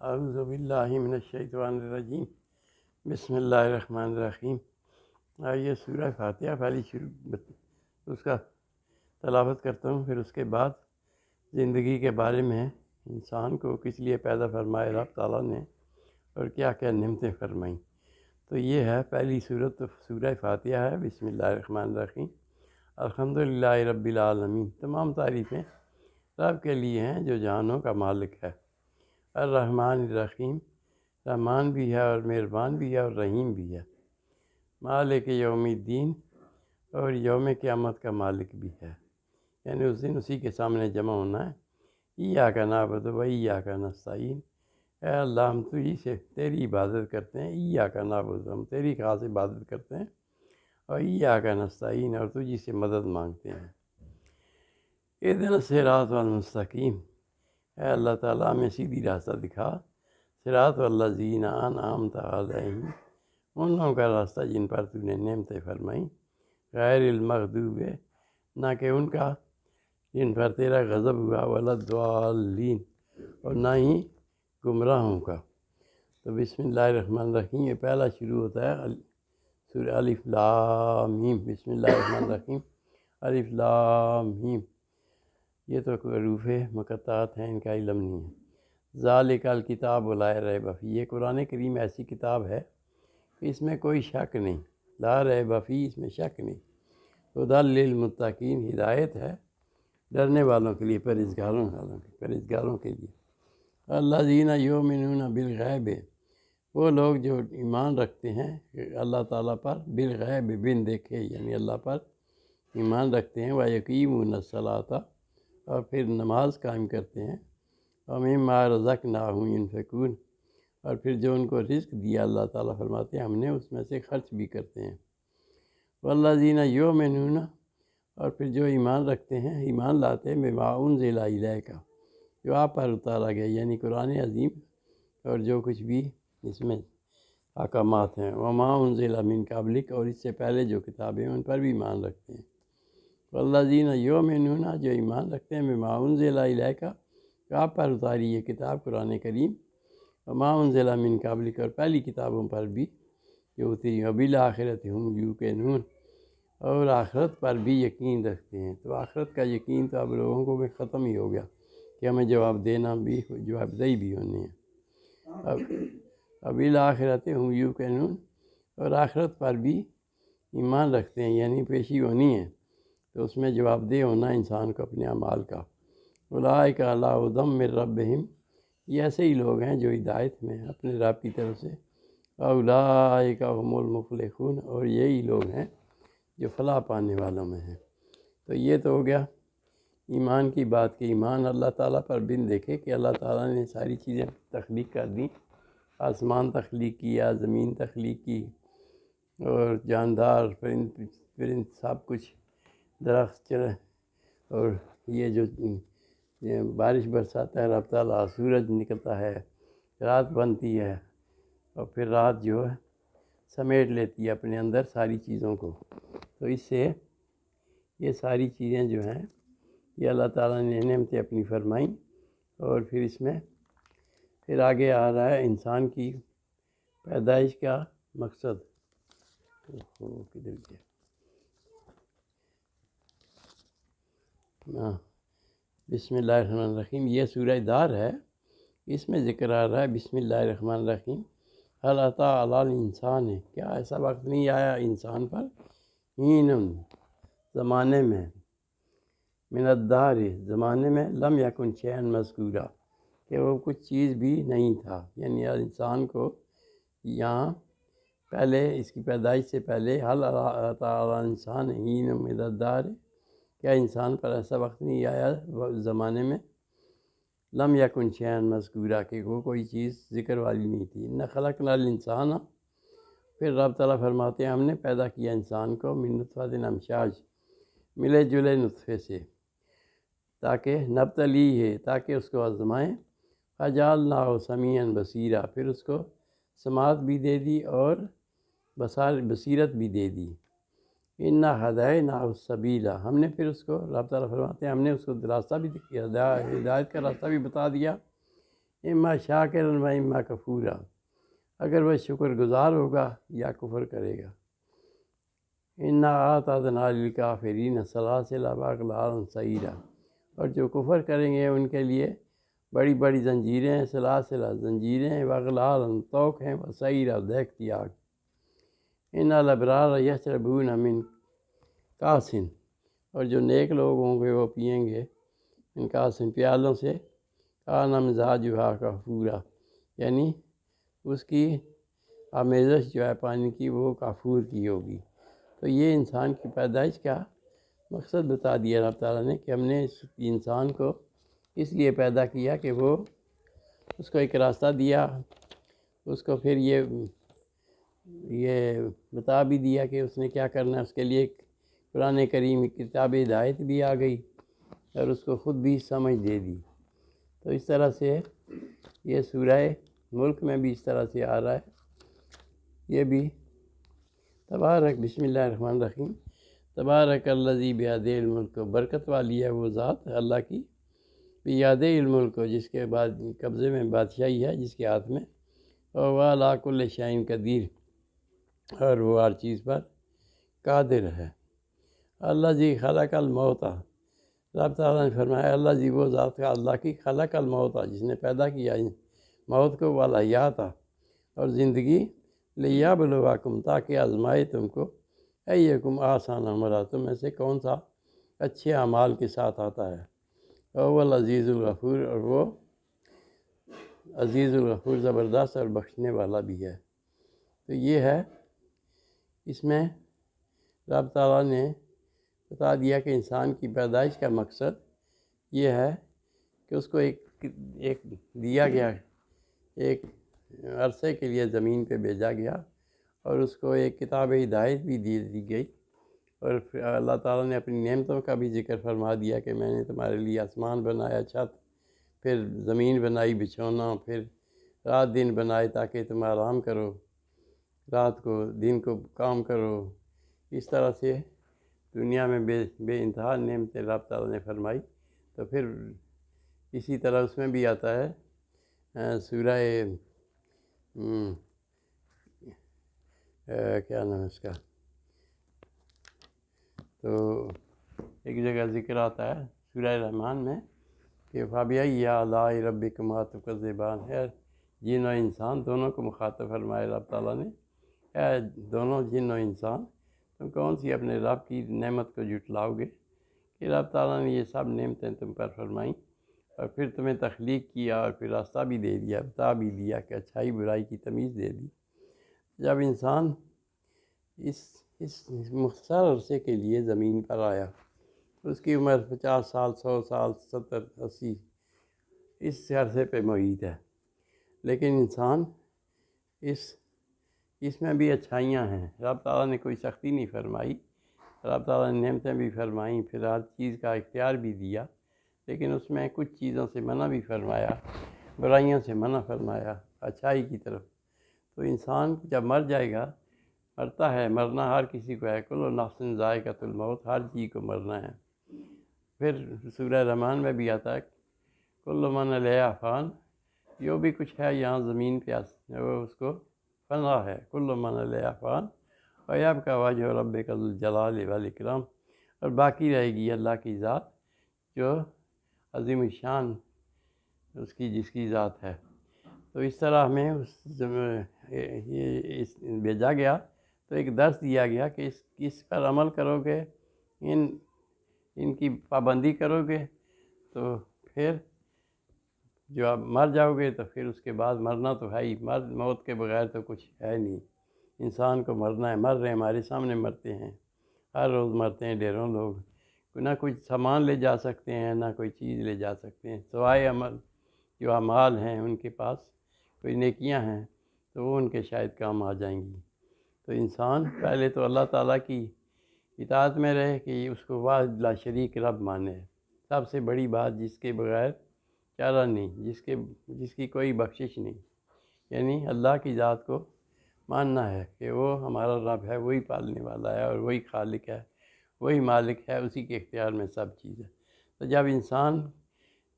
اعوذ باللہ من الشیطان الرجیم، بسم اللہ الرحمن الرحیم۔ آئیے سورہ فاتحہ پہلی اس کا تلاوت کرتا ہوں، پھر اس کے بعد زندگی کے بارے میں انسان کو کس لیے پیدا فرمایا رب تعالیٰ نے اور کیا کیا نعمتیں فرمائیں۔ تو یہ ہے پہلی سورت، سورہ فاتحہ ہے۔ بسم اللہ الرحمن الرحیم۔ الحمدللہ رب العالمین، تمام تعریفیں رب کے لیے ہیں جو جہانوں کا مالک ہے۔ الرحمن الرحیم، رحمان بھی ہے اور مہربان بھی ہے اور رحیم بھی ہے۔ مالک یوم الدین، اور یوم قیامت کا مالک بھی ہے، یعنی اس دن اسی کے سامنے جمع ہونا ہے۔ ایاک نعبد و ایاک نستعین، اے اللہ ہم تجھی سے تیری عبادت کرتے ہیں۔ ایاک نعبد، ہم تیری خاص عبادت کرتے ہیں، اور ایاک نستعین، اور تجھی سے مدد مانگتے ہیں۔ اہدنا الصراط المستقیم، اے اللہ تعالیٰ ہمیں سیدھی راستہ دکھا۔ صراط الذین انعمت علیہم، ان لوگوں کا راستہ جن پر تو نے نعمتیں فرمائیں۔ غیر المغضوب، نہ کہ ان کا جن پر تیرا غضب ہوا، ولا الضالین، اور نہ ہی گمراہوں کا۔ تو بسم اللہ الرحمن الرحیم، یہ پہلا شروع ہوتا ہے سورہ الف لام میم۔ بسم اللہ الرحمن الرحیم، الف لام میم، یہ تو حروف مقطعات ہیں، ان کا علم نہیں ہے۔ ذالک الکتاب لا ریب فیہ، یہ قرآن کریم ایسی کتاب ہے کہ اس میں کوئی شک نہیں، لا ریب فیہ، اس میں شک نہیں۔ ہدی للمتقین، ہدایت ہے ڈرنے والوں کے لیے، پرہیزگاروں کے لیے۔ الذین یؤمنون بالغیب، وہ لوگ جو ایمان رکھتے ہیں اللہ تعالیٰ پر، بالغیب، بن دیکھے، یعنی اللہ پر ایمان رکھتے ہیں۔ وَیقیمون الصلاۃ، اور پھر نماز قائم کرتے ہیں۔ وَمِمَّا رَزَقْنَاهُمْ يُنْفِقُونَ، اور پھر جو ان کو رزق دیا اللہ تعالیٰ فرماتے ہیں ہم نے اس میں سے خرچ بھی کرتے ہیں۔ وَالَّذِينَ يُؤْمِنُونَ، اور پھر جو ایمان رکھتے ہیں، ایمان لاتے ہیں، بِمَا أُنزِلَ إِلَيْكَ، جو آپ پر اتارا گیا، یعنی قرآن عظیم اور جو کچھ بھی اس میں احکامات ہیں۔ وَمَا أُنزِلَ مِن قَبْلِكَ، اور اس سے پہلے جو کتابیں ہیں ان پر بھی ایمان رکھتے ہیں۔ والذین یؤمنون، جو ایمان رکھتے ہیں، بما انزل الیک، کہ آپ پر اتاری یہ کتاب قرآن کریم، وما انزل من قبلک، اور پہلی کتابوں پر بھی جو اتری، وبالآخرۃ هم یوقنون، اور آخرت پر بھی یقین رکھتے ہیں۔ تو آخرت کا یقین تو اب لوگوں کو بھی ختم ہی ہو گیا کہ ہمیں جواب دینا بھی، جواب دہی بھی ہونی ہے۔ وبالآخرۃ هم یوقنون، اور آخرت پر بھی ایمان رکھتے ہیں، یعنی پیشی ہونی ہے، تو اس میں جواب دہ ہونا انسان کو اپنے اعمال کا۔ اولئک علی ھدی من ربہم، یہ ایسے ہی لوگ ہیں جو ہدایت میں ہیں اپنے رب کی طرف سے۔ اولئک ھم المفلحون، اور یہی لوگ ہیں جو فلاح پانے والوں میں ہیں۔ تو یہ تو ہو گیا ایمان کی بات، کہ ایمان اللہ تعالیٰ پر بن دیکھے کہ اللہ تعالیٰ نے ساری چیزیں تخلیق کر دیں، آسمان تخلیق کیا، زمین تخلیق کی، اور جاندار، پرند سب کچھ، درخت، اور یہ جو بارش برساتا ہے رب تعالیٰ، سورج نکلتا ہے، رات بنتی ہے، اور پھر رات جو ہے سمیٹ لیتی ہے اپنے اندر ساری چیزوں کو۔ تو اس سے یہ ساری چیزیں جو ہیں یہ اللہ تعالیٰ نے نعمتیں اپنی فرمائیں، اور پھر اس میں پھر آگے آ رہا ہے انسان کی پیدائش کا مقصد۔ کدھر گیا؟ بسم اللہ الرحمن الرحیم، یہ سورہ دار ہے، اس میں ذکر آ رہا ہے بسم اللہ الرحمن الرحیم۔ هل اتی علی الانسان، کیا ایسا وقت نہیں آیا انسان پر، حین، زمانے میں، من الدہر، زمانے میں، لم یکن شیئا مذکورا، کہ وہ کچھ چیز بھی نہیں تھا، یعنی انسان کو یہاں پہلے اس کی پیدائش سے پہلے، هل اتی علی الانسان حین من الدہر، کیا انسان پر ایسا وقت نہیں آیا زمانے میں، لم یکن شیئا مذکورا، کہ وہ کوئی چیز ذکر والی نہیں تھی۔ انا خلقنا الانسان، پھر رب تعالیٰ فرماتے ہیں ہم نے پیدا کیا انسان کو، من نطفۃ امشاج، ملے جلے نطفے سے، تاکہ نبتلی ہے، تاکہ اس کو آزمائیں، فجعلناہ سمیعا بصیرا، پھر اس کو سماعت بھی دے دی اور بصیرت بھی دے دی۔ انا ہدیناہ السبیل، ہم نے پھر اس کو، رب تعالیٰ فرماتے ہیں ہم نے اس کو راستہ بھی دیا، ہدایت کا راستہ بھی بتا دیا۔ اما شاکرا و اما کفورا، اگر وہ شکر گزار ہوگا یا کفر کرے گا۔ انا اعتدنا للکافرین سلاسل واغلالا سعیرا، اور جو کفر کریں گے ان کے لیے بڑی بڑی زنجیریں ہیں، سلاسل زنجیریں، واغلالا توق ہیں، وسعیرا دہکتی آگ۔ ان الابرار یشربون من کاس، اور جو نیک لوگ ہوں گے وہ پئیں گے ان کاس پیالوں سے، کان مزاجھا کافورا، یعنی اس کی آمیزش جو ہے پانی کی وہ کافور کی ہوگی۔ تو یہ انسان کی پیدائش کا مقصد بتا دیا اللہ تعالیٰ نے کہ ہم نے اس انسان کو اس لیے پیدا کیا کہ وہ اس کو ایک راستہ دیا، اس کو پھر یہ بتا بھی دیا کہ اس نے کیا کرنا ہے، اس کے لیے ایک قرآن کریم کتاب ہدایت بھی آ گئی اور اس کو خود بھی سمجھ دے دی۔ تو اس طرح سے یہ سورہ ملک میں بھی اس طرح سے آ رہا ہے۔ یہ بھی تبارک، بسم اللہ الرحمن الرحیم، تبارک الذی بیدہ الملک، برکت والی ہے وہ ذات اللہ کی، بیدہ الملک، جس کے بعد قبضے میں بادشاہی ہے، جس کے ہاتھ میں، اور وہ علی کل شیء قدیر، اور وہ ہر چیز پر قادر ہے۔ اللہ جی خلق الموت، رب تعالیٰ نے فرمایا اللہ جی وہ ذات کا اللہ کی خلق الموت، جس نے پیدا کیا موت کو، والحیات، اور زندگی، لیبلوکم، تاکہ آزمائے تم کو، ایکم آسان عملا، تم میں سے کون سا اچھے اعمال کے ساتھ آتا ہے۔ اور وہ العزیز الغفور، اور وہ عزیز الغفور، زبردست اور بخشنے والا بھی ہے۔ تو یہ ہے، اس میں رب تعالیٰ نے بتا دیا کہ انسان کی پیدائش کا مقصد یہ ہے کہ اس کو ایک دیا گیا، ایک عرصے کے لیے زمین پہ بھیجا گیا، اور اس کو ایک کتاب ہدایت بھی دی گئی، اور پھر اللہ تعالیٰ نے اپنی نعمتوں کا بھی ذکر فرما دیا کہ میں نے تمہارے لیے آسمان بنایا، چھت، پھر زمین بنائی بچھونا، پھر رات دن بنائے تاکہ تم آرام کرو، رات کو دن کو کام کرو۔ اس طرح سے دنیا میں بے انتہا نعمتیں رب تعالیٰ نے فرمائی۔ تو پھر اسی طرح اس میں بھی آتا ہے سورہ کیا نام ہے اس کا، تو ایک جگہ ذکر آتا ہے سورہ رحمان میں کہ فَبِأَيِّ آلَاءِ رَبِّكُمَا تُكَذِّبَانِ، ہے جن و انسان دونوں کو مخاطب فرمایا رب تعالیٰ نے، اے دونوں جن و انسان، تم کون سی اپنے رب کی نعمت کو جھٹلاؤ گے کہ رب تعالیٰ نے یہ سب نعمتیں تم پر فرمائیں، اور پھر تمہیں تخلیق کیا، اور پھر راستہ بھی دے دیا، بتا بھی دیا کہ اچھائی برائی کی تمیز دے دی۔ جب انسان اس مختصر عرصے کے لیے زمین پر آیا، اس کی عمر 50 سال، 100 سال، 70، 80 اس عرصے پہ محیط ہے، لیکن انسان اس میں بھی اچھائیاں ہیں۔ رب تعالیٰ نے کوئی سختی نہیں فرمائی، رب تعالیٰ نے نعمتیں بھی فرمائیں، پھر ہر چیز کا اختیار بھی دیا، لیکن اس میں کچھ چیزوں سے منع بھی فرمایا، برائیوں سے منع فرمایا، اچھائی کی طرف۔ تو انسان جب مر جائے گا، مرتا ہے، مرنا ہر کسی کو ہے، کل نفس ذائقۃ الموت، ہر چیز کو مرنا ہے۔ پھر سورہ رحمان میں بھی آتا ہے کل من علیہا فان، جو بھی کچھ ہے یہاں زمین پہ وہ اس کو فنا ہے، کل من علیہا فان ویبقی وجہ ربک ذو الجلال والاکرام، اور باقی رہے گی اللہ کی ذات جو عظیم الشان جس کی ذات ہے۔ تو اس طرح ہمیں بھیجا گیا، تو ایک درس دیا گیا کہ اس پر عمل کرو گے، ان کی پابندی کرو گے، تو پھر جو آپ مر جاؤ گے تو پھر اس کے بعد مرنا تو ہے ہی، موت کے بغیر تو کچھ ہے نہیں۔ انسان کو مرنا ہے، مر رہے ہیں، ہمارے سامنے مرتے ہیں، ہر روز مرتے ہیں ڈھیروں لوگ، نہ کچھ سامان لے جا سکتے ہیں، نہ کوئی چیز لے جا سکتے ہیں، سوائے عمل جو اعمال ہیں ان کے پاس کوئی نیکیاں ہیں تو وہ ان کے شاید کام آ جائیں گی۔ تو انسان پہلے تو اللہ تعالیٰ کی اطاعت میں رہے کہ اس کو واحد لا شریک رب مانے، سب سے بڑی بات جس کے بغیر چارہ نہیں، جس کی کوئی بخشش نہیں، یعنی اللہ کی ذات کو ماننا ہے کہ وہ ہمارا رب ہے، وہی پالنے والا ہے، اور وہی خالق ہے، وہی مالک ہے، اسی کے اختیار میں سب چیز ہے۔ تو جب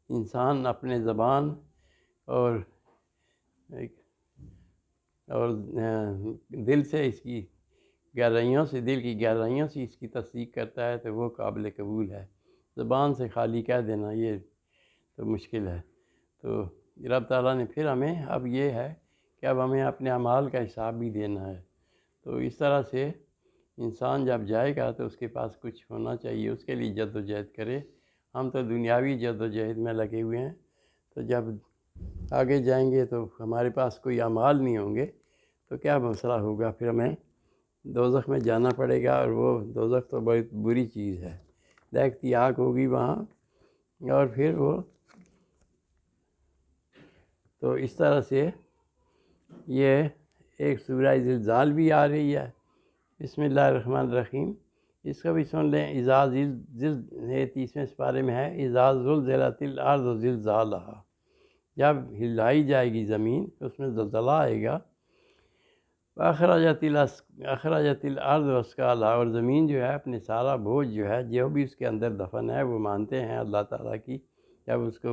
انسان اپنے زبان اور اور دل سے اس کی گہرائیوں سے، دل کی گہرائیوں سے اس کی تصدیق کرتا ہے تو وہ قابل قبول ہے۔ زبان سے خالی کہہ دینا یہ تو مشکل ہے۔ تو رب تعالیٰ نے پھر ہمیں اب یہ ہے کہ اب ہمیں اپنے اعمال کا حساب بھی دینا ہے۔ تو اس طرح سے انسان جب جائے گا تو اس کے پاس کچھ ہونا چاہیے، اس کے لیے جد و جہد کرے۔ ہم تو دنیاوی جد و جہد میں لگے ہوئے ہیں، تو جب آگے جائیں گے تو ہمارے پاس کوئی اعمال نہیں ہوں گے تو کیا مسئلہ ہوگا؟ پھر ہمیں دوزخ میں جانا پڑے گا، اور وہ دوزخ تو بڑی بری چیز ہے، دیکھتی آگ ہوگی وہاں۔ اور پھر وہ تو اس طرح سے یہ ایک سورہ زلزال بھی آ رہی ہے، بسم اللہ الرحمن الرحیم، اس کا بھی سن لیں۔ اذا 30ویں سپارے میں ہے، اذا زلزلت الارض زلزالہا، جب ہلائی جائے گی زمین اس میں زلزلہ آئے گا۔ اخرجت الارض اثقالہا، اور زمین جو ہے اپنے سارا بوجھ جو ہے، جو بھی اس کے اندر دفن ہے، وہ مانتے ہیں اللہ تعالیٰ کی، جب اس کو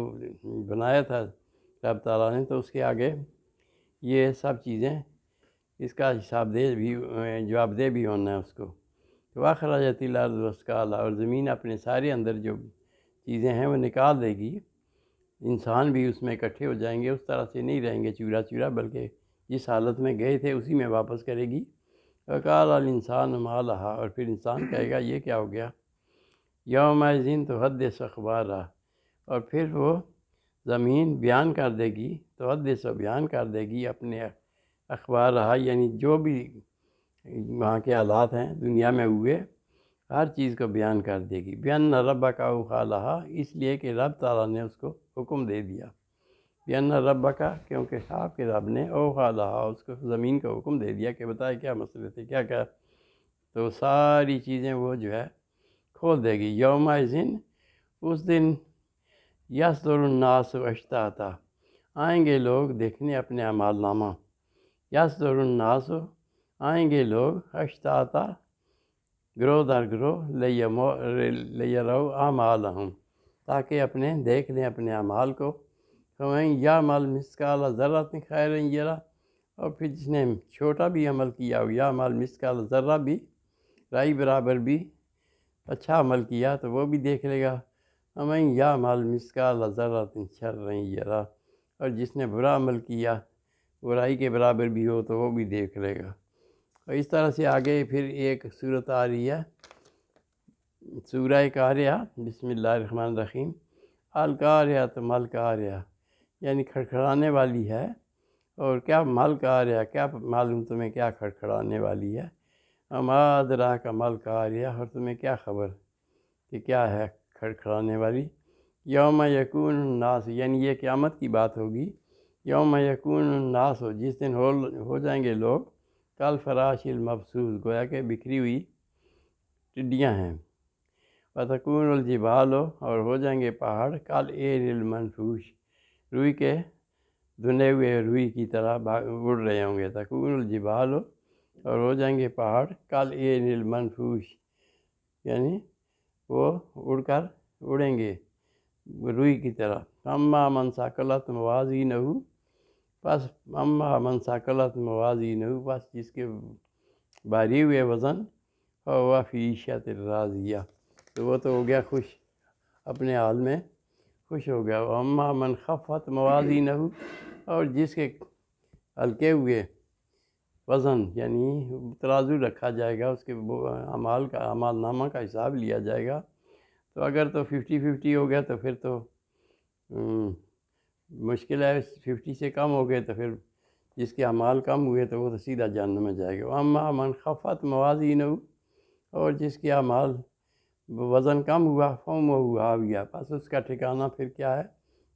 بنایا تھا رب تعالیٰ نے تو اس کے آگے یہ سب چیزیں اس کا جواب دہ بھی ہونا ہے اس کو۔ تو اخرجت الارض اثقالہا، اور زمین اپنے سارے اندر جو چیزیں ہیں وہ نکال دے گی۔ انسان بھی اس میں اکٹھے ہو جائیں گے، اس طرح سے نہیں رہیں گے چورا چورا، بلکہ جس حالت میں گئے تھے اسی میں واپس کرے گی۔ وقال الانسان ما لہا، اور پھر انسان کہے گا یہ کیا ہو گیا؟ یومئذ تحدث اخبارہا، اور پھر وہ زمین بیان کر دے گی، تحدث بیان کر دے گی اپنے اخبارہا، یعنی جو بھی وہاں کے حالات ہیں دنیا میں ہوئے ہر چیز کو بیان کر دے گی۔ بِأَنَّ رَبَّكَ أَوْحَىٰ لَهَا، اس لیے کہ رب تعالیٰ نے اس کو حکم دے دیا۔ بِأَنَّ رَبَّكَ، کیونکہ آپ کے رب نے أَوْحَىٰ لَهَا، اس کو زمین کو حکم دے دیا کہ بتائے کیا مسئلے تھے، کیا کیا، تو ساری چیزیں وہ جو ہے کھول دے گی۔ یومئذ، اس دن، یصدر الناس اشتاتا، آئیں گے لوگ دیکھنے اپنے اعمال نامہ۔ یصدر الناس، آئیں گے لوگ، اشتاتا، گروہ در گروہ، لیروا اعمالہم، تاکہ اپنے دیکھ لیں اپنے اعمال کو۔ فمن یعمل مثقال ذرۃ خیرا یرہ، اور پھر جس نے چھوٹا بھی عمل کیا ہو، یعمل مثقال ذرہ بھی، رائی برابر بھی اچھا عمل کیا تو وہ بھی دیکھ لے گا۔ ومن یعمل مثقال ذرۃ شرا یرہ، اور جس نے برا عمل کیا برائی کے برابر بھی ہو تو وہ بھی دیکھ لے گا۔ اور اس طرح سے آگے پھر ایک صورت آ رہی ہے، سورہ قاریہ، بسم اللہ الرحمن الرحیم، القاریہ مل قاریہ، یعنی کھڑکھڑانے والی ہے۔ اور کیا مل قاریہ، کیا معلوم تمہیں کیا کھڑکھڑانے والی ہے؟ وما ادراک مل قاریہ، اور تمہیں کیا خبر کہ کیا ہے کھڑکھڑانے والی؟ یوم یکون الناس، یعنی یہ قیامت کی بات ہوگی۔ یوم یکون الناس، جس دن ہو جائیں گے لوگ، کل فراش المبثوث، گویا کہ بکھری ہوئی ٹڈیاں ہیں۔ وتکون الجبال، اور ہو جائیں گے پہاڑ، کل عین المنفوش، روئی کے دھنے ہوئے روئی کی طرح اڑ رہے ہوں گے۔ تکون الجبال، اور ہو جائیں گے پہاڑ، کل عین المنفوش، یعنی وہ اڑ کر اڑیں گے روئی کی طرح۔ اما من ثقلت موازینہ، بس اما من ثقلت موازینہ، بس جس کے بھاری ہوئے وزن، فہو فی عیشۃ راضیہ، تو وہ تو ہو گیا خوش، اپنے حال میں خوش ہو گیا۔ اما من خفت موازینہ، اور جس کے ہلکے ہوئے وزن، یعنی ترازو رکھا جائے گا، اس کے اعمال نامہ کا حساب لیا جائے گا، تو اگر تو 50-50 ہو گیا تو پھر تو مشکل ہے، 50 سے کم ہو گئے تو پھر جس کے اعمال کم ہوئے تو وہ تو سیدھا جہنم میں جائے گا۔ اما من خفت موازینہ، اور جس کے اعمال وزن کم ہوا، فأمہ ہاویہ، پس اس کا ٹھکانہ پھر کیا ہے؟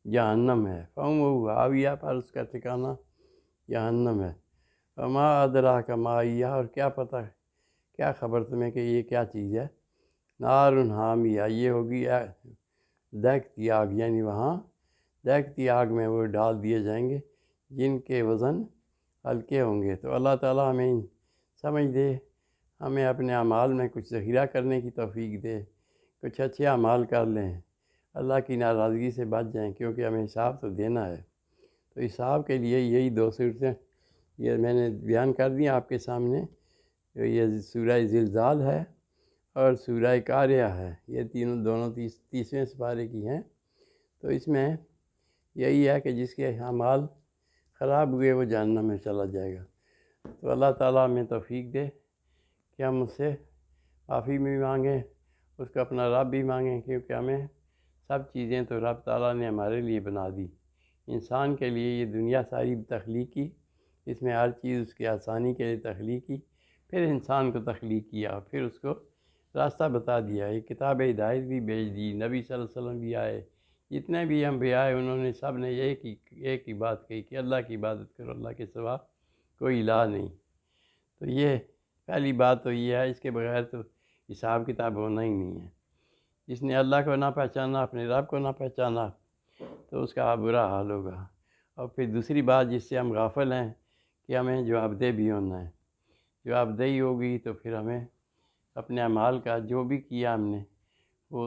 جہنم ہے۔ فأمہ ہاویہ، پر اس کا ٹھکانہ جہنم ہے۔ وما ادراک ما ہی، اور کیا پتہ، کیا خبر تمہیں کہ یہ کیا چیز ہے؟ نار حامیہ، یہ ہوگی دہکتی آگ، یعنی وہاں دہکتی آگ میں وہ ڈال دیے جائیں گے جن کے وزن ہلکے ہوں گے۔ تو اللہ تعالیٰ ہمیں سمجھ دے، ہمیں اپنے اعمال میں کچھ ذخیرہ کرنے کی توفیق دے، کچھ اچھے اعمال کر لیں، اللہ کی ناراضگی سے بچ جائیں، کیونکہ ہمیں حساب تو دینا ہے۔ تو حساب کے لیے یہی دو صورتیں یہ میں نے بیان کر دیا آپ کے سامنے. یہ سورہ زلزال ہے اور سورہ قاریہ ہے. یہ دونوں تیسویں سپارے کی ہیں. تو اس میں یہی ہے کہ جس کے اعمال خراب ہوئے وہ جہنم میں چلا جائے گا. تو اللہ تعالیٰ ہمیں توفیق دے کہ ہم اس سے معافی بھی مانگیں, اس کا اپنا رب بھی مانگیں, کیونکہ ہمیں سب چیزیں تو رب تعالیٰ نے ہمارے لیے بنا دی. انسان کے لیے یہ دنیا ساری تخلیق کی, اس میں ہر چیز اس کی آسانی کے لیے تخلیق کی, پھر انسان کو تخلیق کیا, پھر اس کو راستہ بتا دیا, ایک کتاب ہدایت بھی بھیج دی, نبی صلی اللہ علیہ وسلم بھی آئے, جتنے بھی انبیاء آئے انہوں نے سب نے ایک ہی بات کہی کہ اللہ کی عبادت کرو, اللہ کے سوا کوئی الہ نہیں. تو یہ پہلی بات تو یہ ہے, اس کے بغیر تو حساب کتاب ہونا ہی نہیں ہے. جس نے اللہ کو نہ پہچانا, اپنے رب کو نہ پہچانا, تو اس کا برا حال ہوگا. اور پھر دوسری بات جس سے ہم غافل ہیں کہ ہمیں جوابدہ بھی ہونا ہے. جوابدہی ہوگی تو پھر ہمیں اپنے اعمال کا جو بھی کیا ہم نے, وہ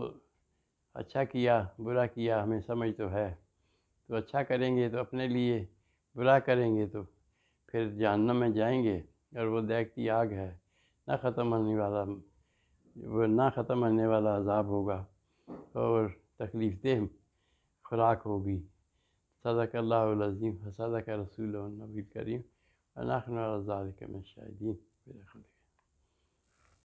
اچھا کیا برا کیا ہمیں سمجھ تو ہے. تو اچھا کریں گے تو اپنے لیے, برا کریں گے تو پھر جہنم میں جائیں گے, اور وہ دیکھتی آگ ہے, نہ ختم ہونے والا عذاب ہوگا اور تکلیف دہ خوراک ہوگی. صدق اللہ العظیم و صدق رسولہ النبی الکریم ونحن علی ذلک من الشاہدین.